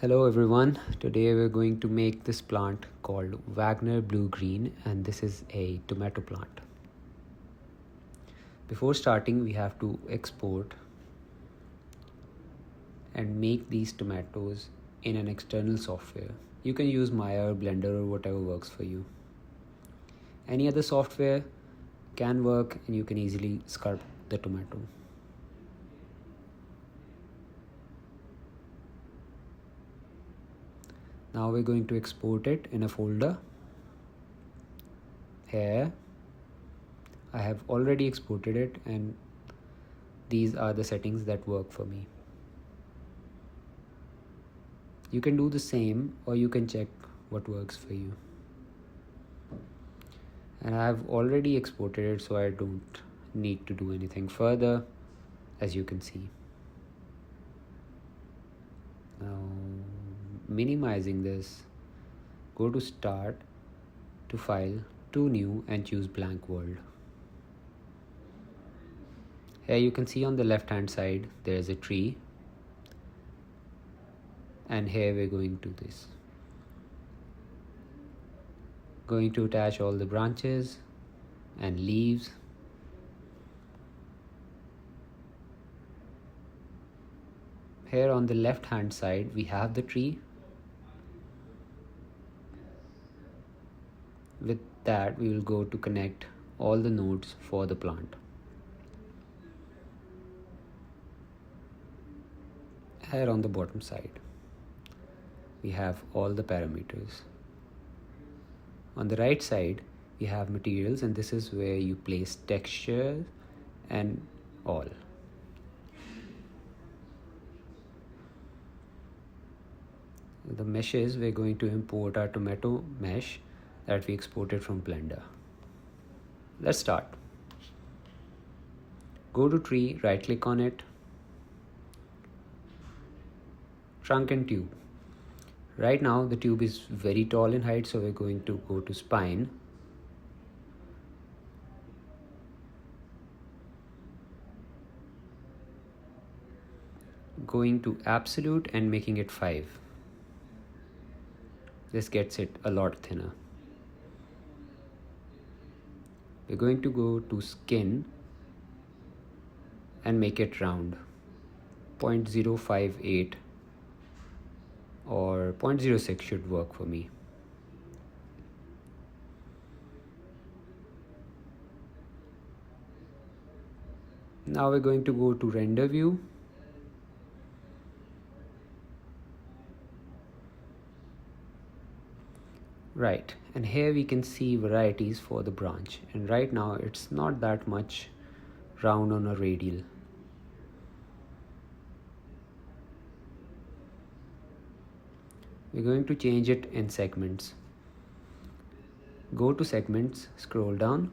Hello everyone, today we're going to make this plant called Wagner Blue Green, and this is a tomato plant. Before starting, we have to export and make these tomatoes in an external software. You can use Maya or Blender or whatever works for you. Any other software can work and you can easily sculpt the tomato. Now we're going to export it in a folder. Here, I have already exported it and these are the settings that work for me. You can do the same or you can check what works for you. And I have already exported it, so I don't need to do anything further, as you can see. Now, minimizing this, go to Start, to File, to New and choose Blank World. Here you can see on the left hand side there is a tree, and here we're going to this. Going to attach all the branches and leaves. Here on the left hand side we have the tree. With that we will go to connect all the nodes for the plant. Here on the bottom side we have all the parameters. On the right side we have materials, and this is where you place texture and all. The meshes, we're going to import our tomato mesh that we exported from Blender. Let's start. Go to tree, right click on it, trunk and tube. Right now the tube is very tall in height, so we're going to go to spine. Going to absolute and making it 5. This gets it a lot thinner. We're going to go to skin and make it round, 0.058 or 0.06 should work for me. Now we're going to go to render view. Right, and here we can see varieties for the branch, and right now it's not that much round on a radial. We're going to change it in segments. Go to segments, scroll down,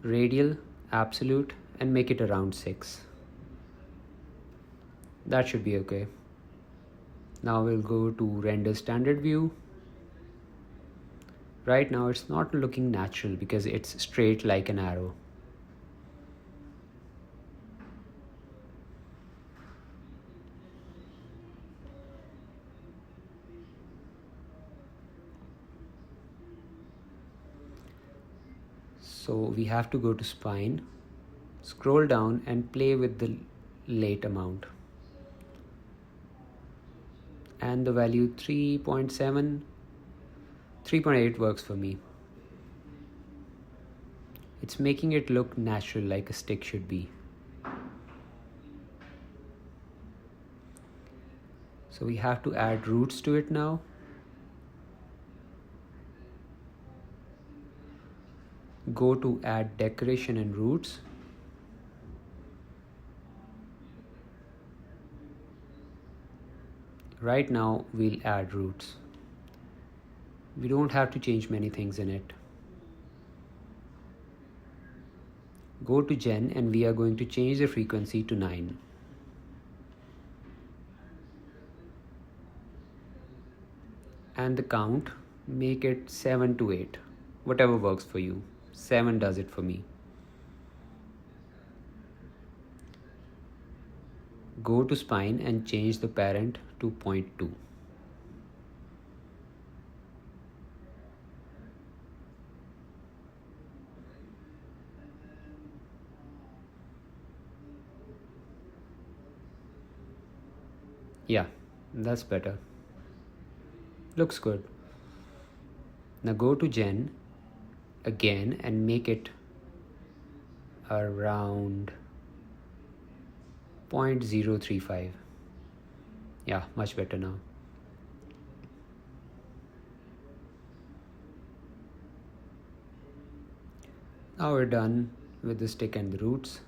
radial, absolute, and make it around 6. That should be okay. Now we'll go to render standard view. Right now it's not looking natural because it's straight like an arrow. So we have to go to spine, scroll down and play with the late amount. And the value 3.7, 3.8 works for me. It's making it look natural like a stick should be. So we have to add roots to it now. Go to add decoration and roots. Right now we'll add roots. We don't have to change many things in it. Go to Gen and we are going to change the frequency to 9. And the count, make it 7 to 8. Whatever works for you. 7 does it for me. Go to spine and change the parent to 0.2. Yeah, that's better. Looks good. Now go to Gen again and make it around 0.035. Yeah, much better now. Now we're done with the stick and the roots.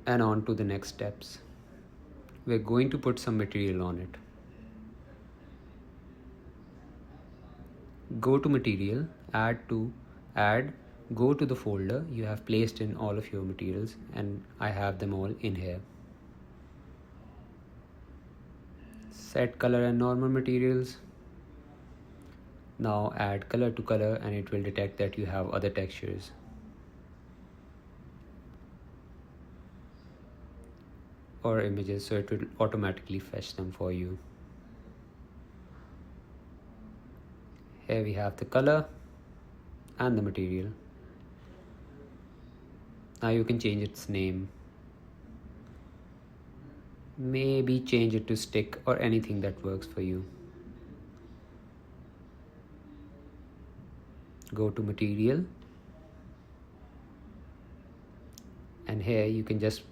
And on to the next steps. We're going to put some material on it. Go to material, add, go to the folder you have placed in all of your materials, and I have them all in here. Set color and normal materials. Now add color to color and it will detect that you have other textures. Or images, so it will automatically fetch them for you. Here we have the color and the material. Now you can change its name. Maybe change it to stick or anything that works for you. Go to material. And here you can just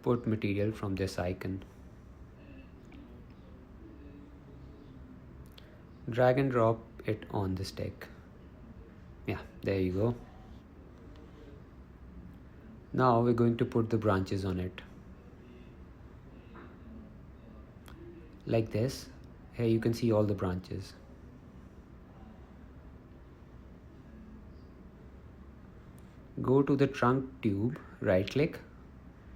put material from this icon. Drag and drop it on the stick. Yeah, there you go. Now we're going to put the branches on it. Like this. Here you can see all the branches. Go to the trunk tube, right click,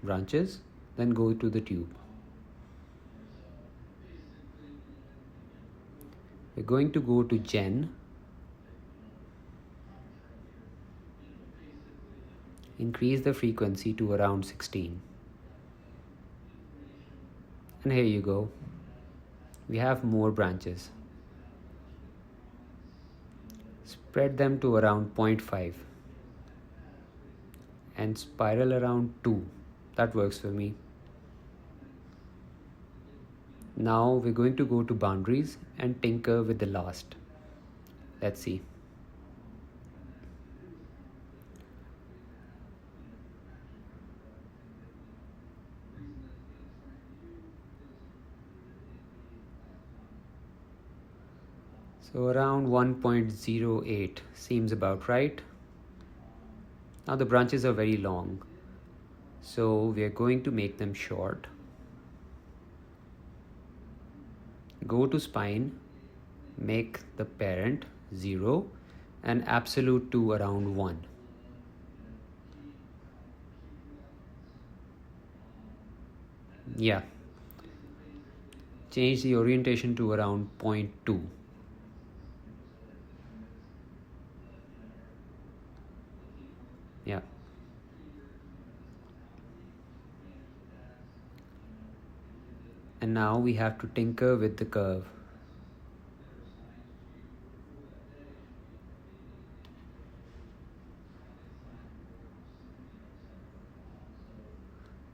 branches, then go to the tube. We're going to go to Gen, increase the frequency to around 16. And here you go. We have more branches. Spread them to around 0.5 and spiral around 2. That works for me. Now we're going to go to boundaries and tinker with the last. Let's see. So around 1.08 seems about right. Now the branches are very long, so we are going to make them short. Go to spine, make the parent 0 and absolute to around 1. Yeah. Change the orientation to around 0.2. Yeah. And now we have to tinker with the curve.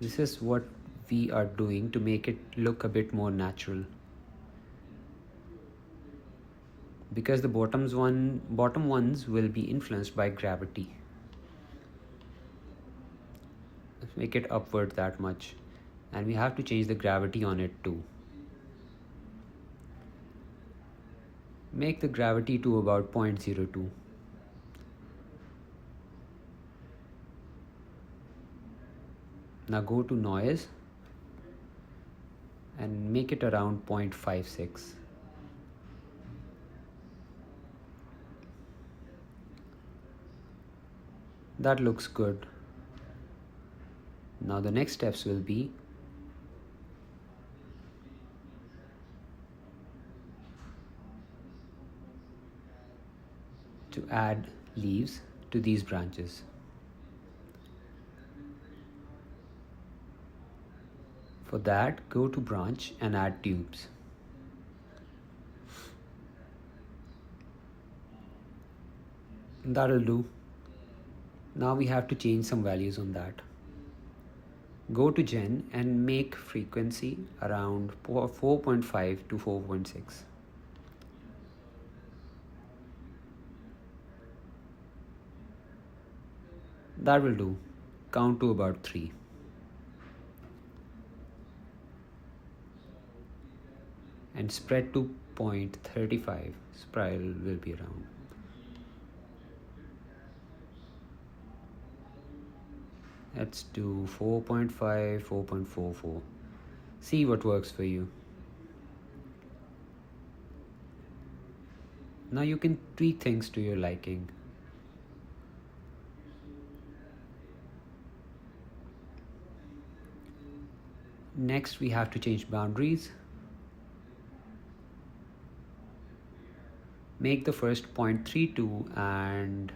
This is what we are doing to make it look a bit more natural. Because the bottom ones will be influenced by gravity. Let's make it upward that much. And we have to change the gravity on it too. Make the gravity to about 0.02. Now go to noise and make it around 0.56. That looks good. Now the next steps will be to add leaves to these branches. For that, go to branch and add tubes. That'll do. Now we have to change some values on that. Go to Gen and make frequency around 4.5 to 4.6. That will do. Count to about 3. And spread to 0.35. Spiral will be around. Let's do 4.5, 4.44. See what works for you. Now you can tweak things to your liking. Next, we have to change boundaries. Make the first 0.32 and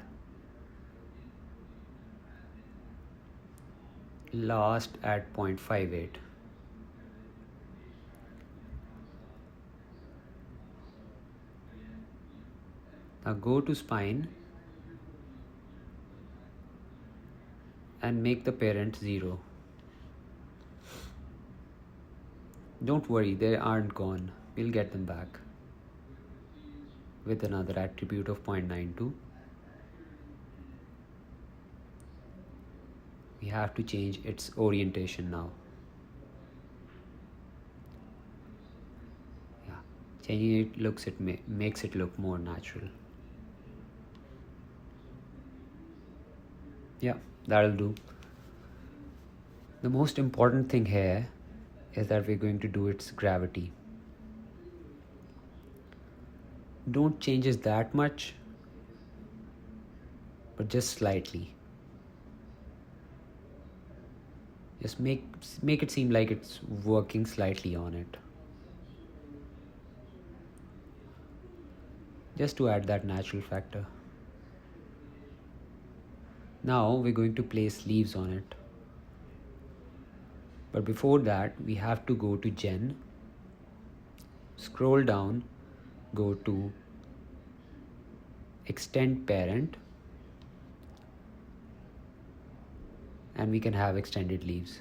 last at 0.58. Now go to spine and make the parent 0. Don't worry, they aren't gone. We'll get them back with another attribute of 0.92. We have to change its orientation now. Yeah, changing it makes it look more natural. Yeah, that'll do. The most important thing here is that we're going to do its gravity. Don't change it that much, but just slightly. Just make it seem like it's working slightly on it. Just to add that natural factor. Now we're going to place leaves on it. But before that, we have to go to Gen, scroll down, go to Extend Parent, and we can have extended leaves.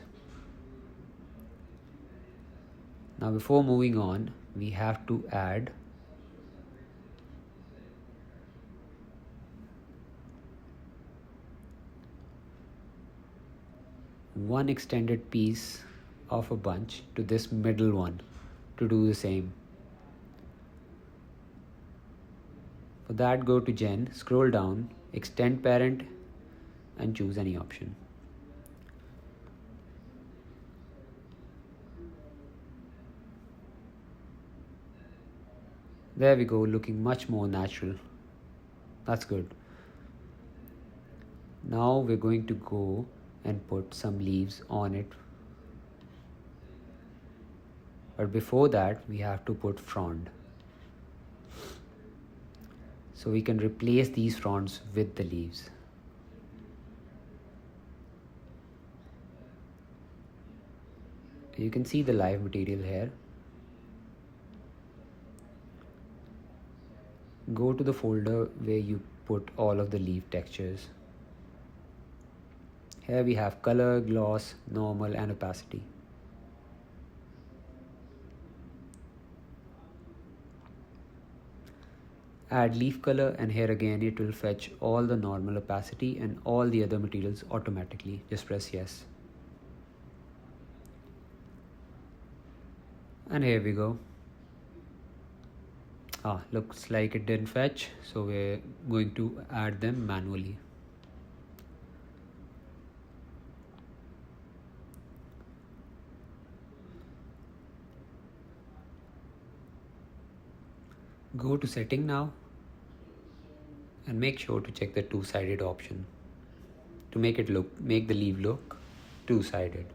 Now before moving on, we have to add one extended piece of a bunch to this middle one to do the same. For that, go to Gen, scroll down, Extend Parent, and choose any option. There we go, looking much more natural. That's good. Now we're going to go and put some leaves on it. But before that, we have to put frond. So we can replace these fronds with the leaves. You can see the live material here. Go to the folder where you put all of the leaf textures. Here we have color, gloss, normal, and opacity. Add leaf color, and here again it will fetch all the normal, opacity, and all the other materials automatically. Just press yes. And here we go. Looks like it didn't fetch, so we're going to add them manually. Go to setting now and make sure to check the two-sided option to make the leaf look two-sided.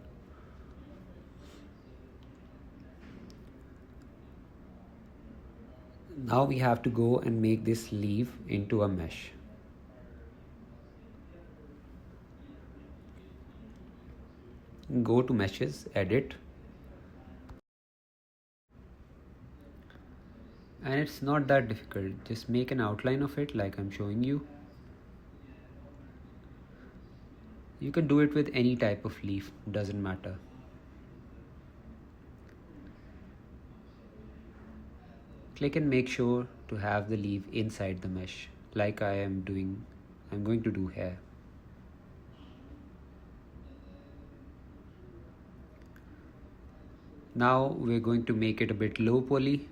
Now we have to go and make this leaf into a mesh. Go to meshes, edit, and it's not that difficult. Just make an outline of it like I'm showing you. You can do it with any type of leaf, doesn't matter. Click and make sure to have the leaf inside the mesh, like I'm going to do here. Now we're going to make it a bit low poly.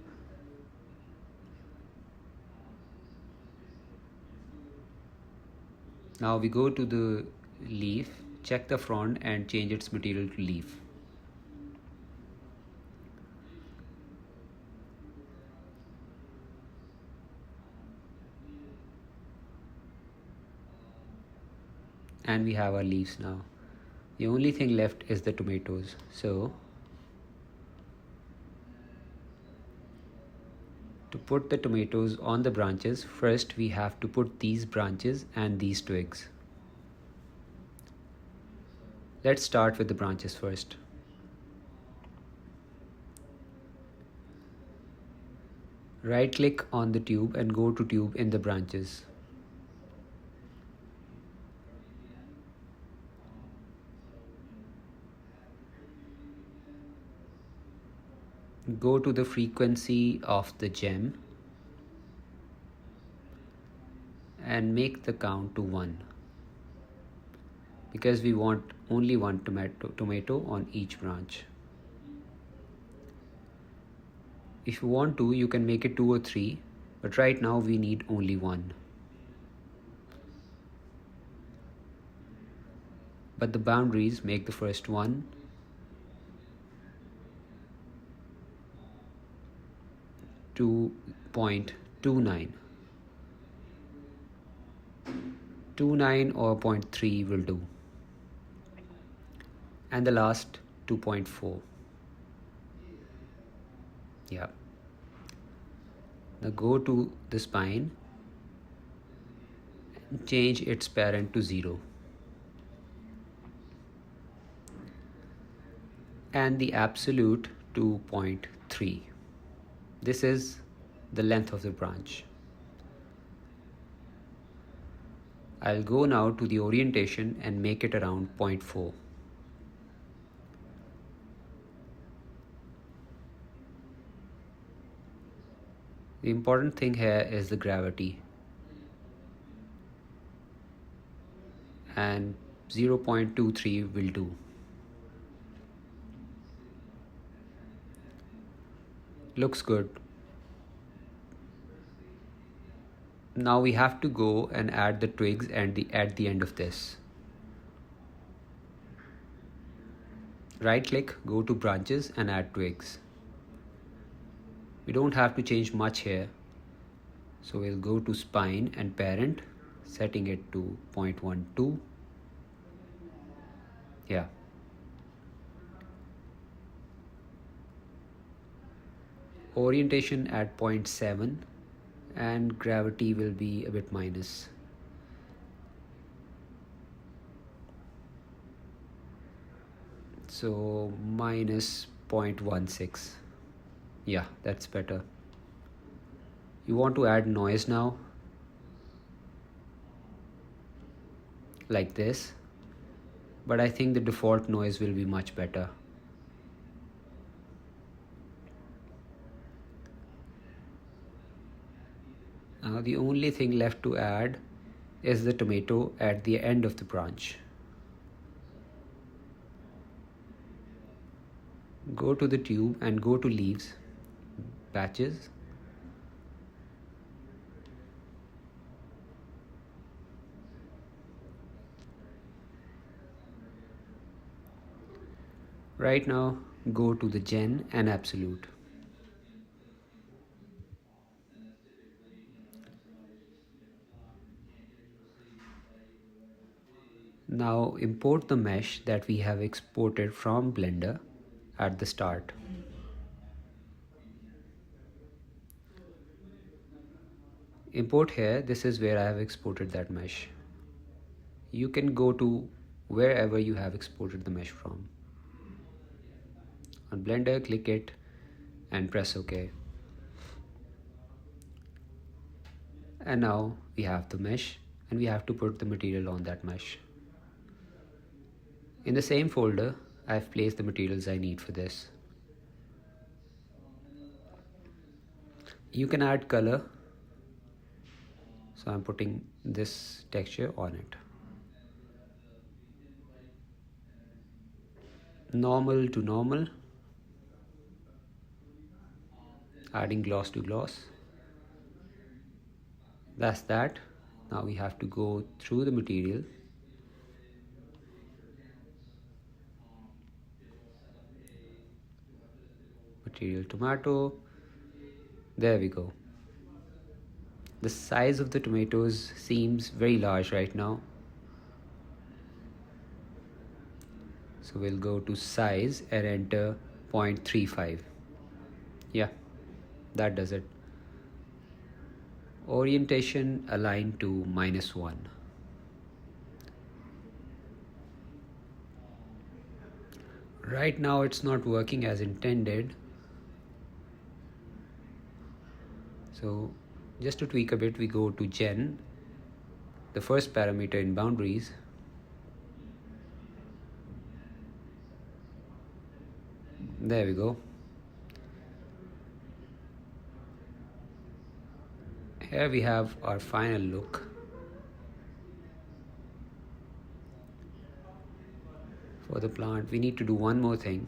Now we go to the leaf, check the front and change its material to leaf. And we have our leaves now. The only thing left is the tomatoes. So to put the tomatoes on the branches, first we have to put these branches and these twigs. Let's start with the branches first. Right click on the tube and go to tube in the branches. Go to the frequency of the gem and make the count to 1, because we want only one tomato on each branch. If you want to, you can make it 2 or 3, but right now we need only 1. But the boundaries make the first one, 2.29. 2.9 or 0.3 will do. And the last 2.4. Yeah. Now go to the spine and change its parent to 0. And the absolute to 0.3. This is the length of the branch. I'll go now to the orientation and make it around 0.4. The important thing here is the gravity. And 0.23 will do. Looks good. Now we have to go and add the twigs at the end of this. Right click, go to branches and add twigs. We don't have to change much here. So we'll go to spine and parent, setting it to 0.12. Yeah. Orientation at 0.7 and gravity will be a bit minus. So minus 0.16. Yeah, that's better. You want to add noise now, like this, but I think the default noise will be much better. Now the only thing left to add is the tomato at the end of the branch. Go to the tube and go to leaves, patches. Right now, go to the gen and absolute. Now import the mesh that we have exported from Blender at the start. Import here, this is where I have exported that mesh. You can go to wherever you have exported the mesh from. On Blender, click it and press OK. And now we have the mesh and we have to put the material on that mesh. In the same folder, I've placed the materials I need for this. You can add color, so I'm putting this texture on it. Normal to normal, adding gloss to gloss. That's that. Now we have to go through the material. Material tomato. There we go. The size of the tomatoes seems very large right now. So we'll go to size and enter 0.35. Yeah, that does it. Orientation align to -1. Right now it's not working as intended. So just to tweak a bit, we go to gen, the first parameter in boundaries. There we go. Here we have our final look. For the plant, we need to do one more thing.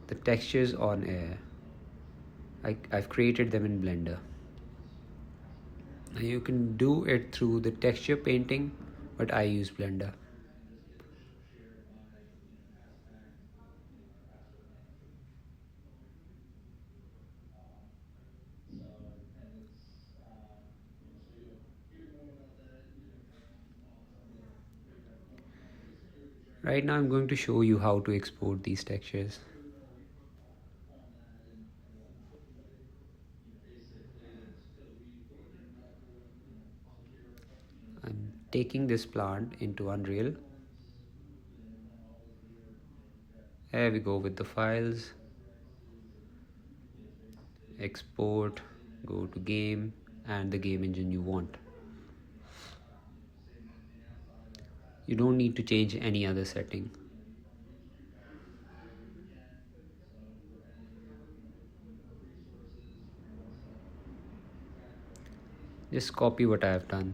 The textures on air. I've created them in Blender. Now you can do it through the texture painting, but I use Blender. Right now I'm going to show you how to export these textures. I'm taking this plant into Unreal. Here we go with the files. Export, go to game and the game engine you want. You don't need to change any other setting. Just copy what I have done.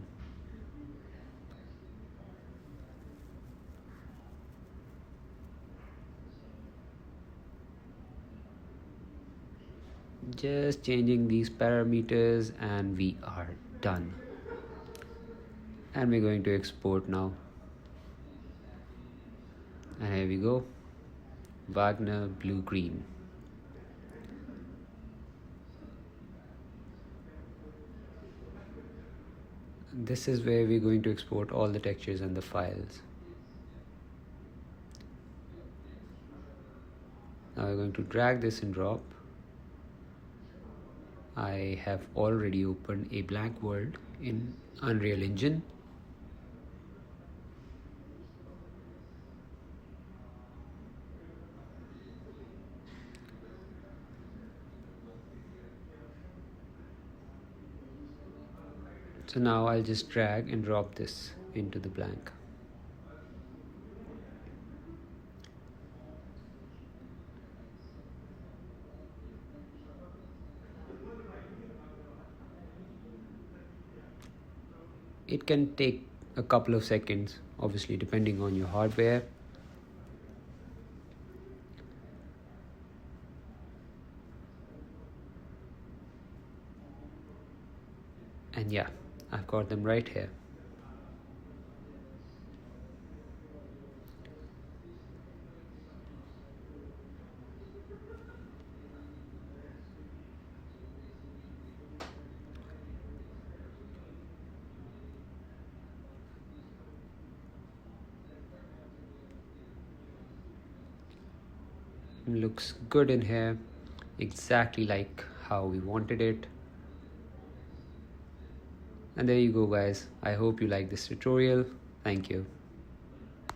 Just changing these parameters and we are done. And we're going to export now. And here we go. Wagner blue green. This is where we're going to export all the textures and the files. Now we're going to drag this and drop. I have already opened a blank world in Unreal Engine. So now I'll just drag and drop this into the blank. It can take a couple of seconds, obviously depending on your hardware. And yeah, I've got them right here. Looks good in here, exactly like how we wanted it. And there you go guys. I hope you like this tutorial. Thank you.